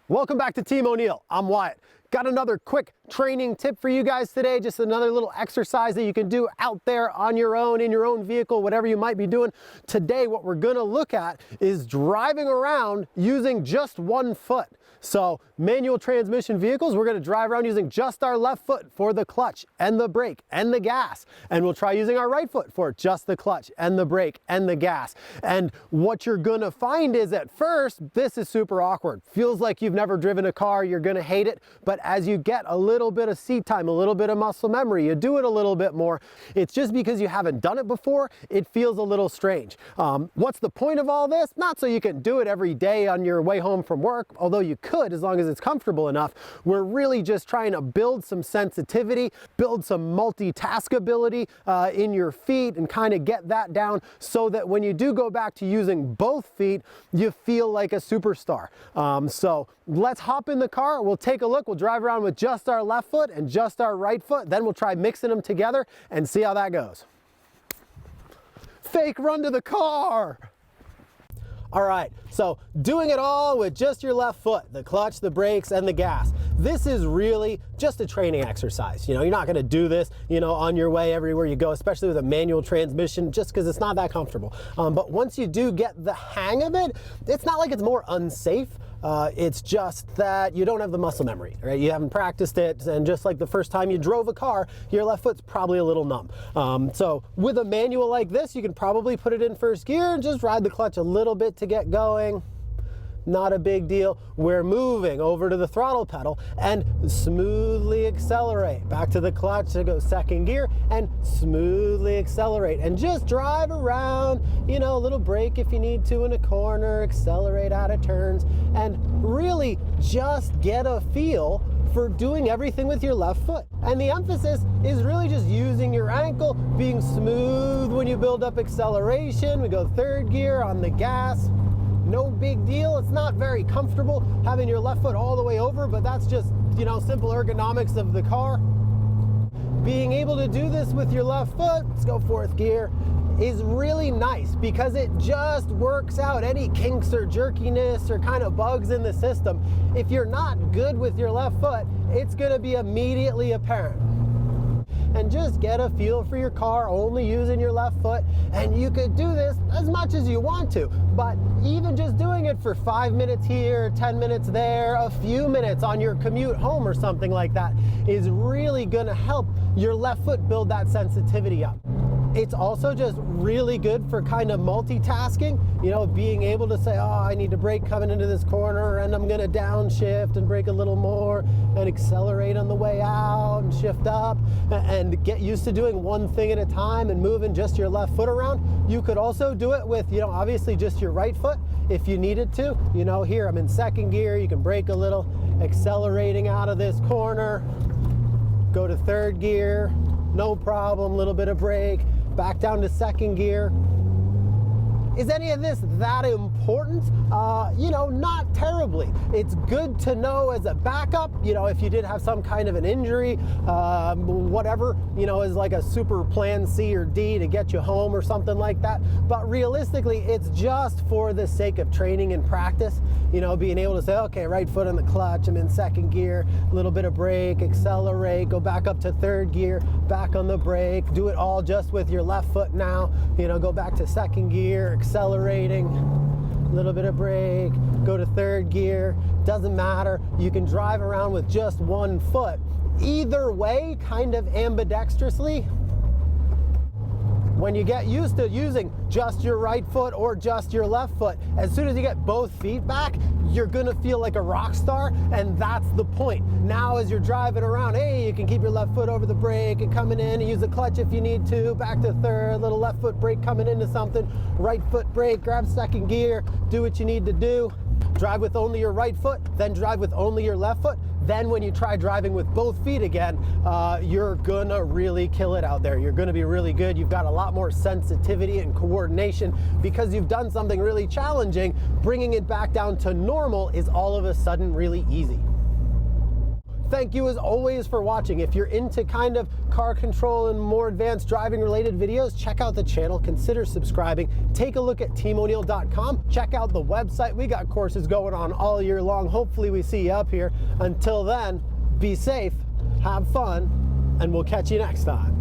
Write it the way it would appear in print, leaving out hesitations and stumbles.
Welcome back to Team O'Neill. I'm Wyatt. Got another quick training tip for you guys today. Just another little exercise that you can do out there on your own, in your own vehicle, whatever you might be doing. Today, what we're gonna look at is driving around using just one foot. So manual transmission vehicles, we're gonna drive around using just our left foot for the clutch and the brake and the gas. And we'll try using our right foot for just the clutch and the brake and the gas. And what you're gonna find is at first, this is super awkward. Feels like you've never driven a car, you're gonna hate it. But as you get a little bit of seat time, a little bit of muscle memory, you do it a little bit more. It's just because you haven't done it before, it feels a little strange. What's the point of all this? Not so you can do it every day on your way home from work, although you could as long as it's comfortable enough. We're really just trying to build some sensitivity, build some multitask ability in your feet and kind of get that down so that when you do go back to using both feet, you feel like a superstar. So let's hop in the car, we'll take a look, we'll drive around with just our left foot and just our right foot, then we'll try mixing them together and see how that goes. Fake run to the car! All right, so doing it all with just your left foot, the clutch, the brakes, and the gas. This is really just a training exercise. You know, you're not gonna do this, on your way everywhere you go, especially with a manual transmission, just because it's not that comfortable. But once you do get the hang of it, it's not like it's more unsafe. It's just that you don't have the muscle memory, right? You haven't practiced it, and just like the first time you drove a car, your left foot's probably a little numb. So with a manual like this, you can probably put it in first gear and just ride the clutch a little bit to get going. Not a big deal. We're moving over to the throttle pedal and smoothly accelerate. Back to the clutch to go second gear and smoothly accelerate. And just drive around, a little brake if you need to in a corner, accelerate out of turns, and really just get a feel for doing everything with your left foot. And the emphasis is really just using your ankle, being smooth when you build up acceleration. We go third gear on the gas. No big deal. It's not very comfortable having your left foot all the way over, but that's just, simple ergonomics of the car. Being able to do this with your left foot, let's go fourth gear, is really nice because it just works out any kinks or jerkiness or kind of bugs in the system. If you're not good with your left foot, it's going to be immediately apparent. And just get a feel for your car only using your left foot. And you could do this as much as you want to, but even just doing it for 5 minutes here, 10 minutes there, a few minutes on your commute home or something like that is really gonna help your left foot build that sensitivity up. It's also just really good for kind of multitasking, being able to say, oh, I need to brake coming into this corner and I'm gonna downshift and brake a little more and accelerate on the way out and shift up and get used to doing one thing at a time and moving just your left foot around. You could also do it with, obviously just your right foot if you needed to. Here I'm in second gear, you can brake a little, accelerating out of this corner, go to third gear, no problem, little bit of brake, back down to second gear. Is any of this that important? Not terribly. It's good to know as a backup, if you did have some kind of an injury, whatever, is like a super plan C or D to get you home or something like that. But realistically, it's just for the sake of training and practice, being able to say, okay, right foot on the clutch, I'm in second gear, a little bit of brake, accelerate, go back up to third gear, back on the brake, do it all just with your left foot now, go back to second gear, accelerating, a little bit of brake, go to third gear, doesn't matter. You can drive around with just one foot. Either way, kind of ambidextrously. When you get used to using just your right foot or just your left foot, as soon as you get both feet back, you're gonna feel like a rock star, and that's the point. Now as you're driving around, hey, you can keep your left foot over the brake and coming in and use the clutch if you need to, back to third, little left foot brake coming into something, right foot brake, grab second gear, do what you need to do. Drive with only your right foot, then drive with only your left foot. Then when you try driving with both feet again, you're gonna really kill it out there. You're gonna be really good. You've got a lot more sensitivity and coordination because you've done something really challenging. Bringing it back down to normal is all of a sudden really easy. Thank you as always for watching. If you're into kind of car control and more advanced driving related videos, check out the channel, consider subscribing, take a look at teamoneil.com, check out the website. We got courses going on all year long. Hopefully we see you up here. Until then, be safe, have fun, and we'll catch you next time.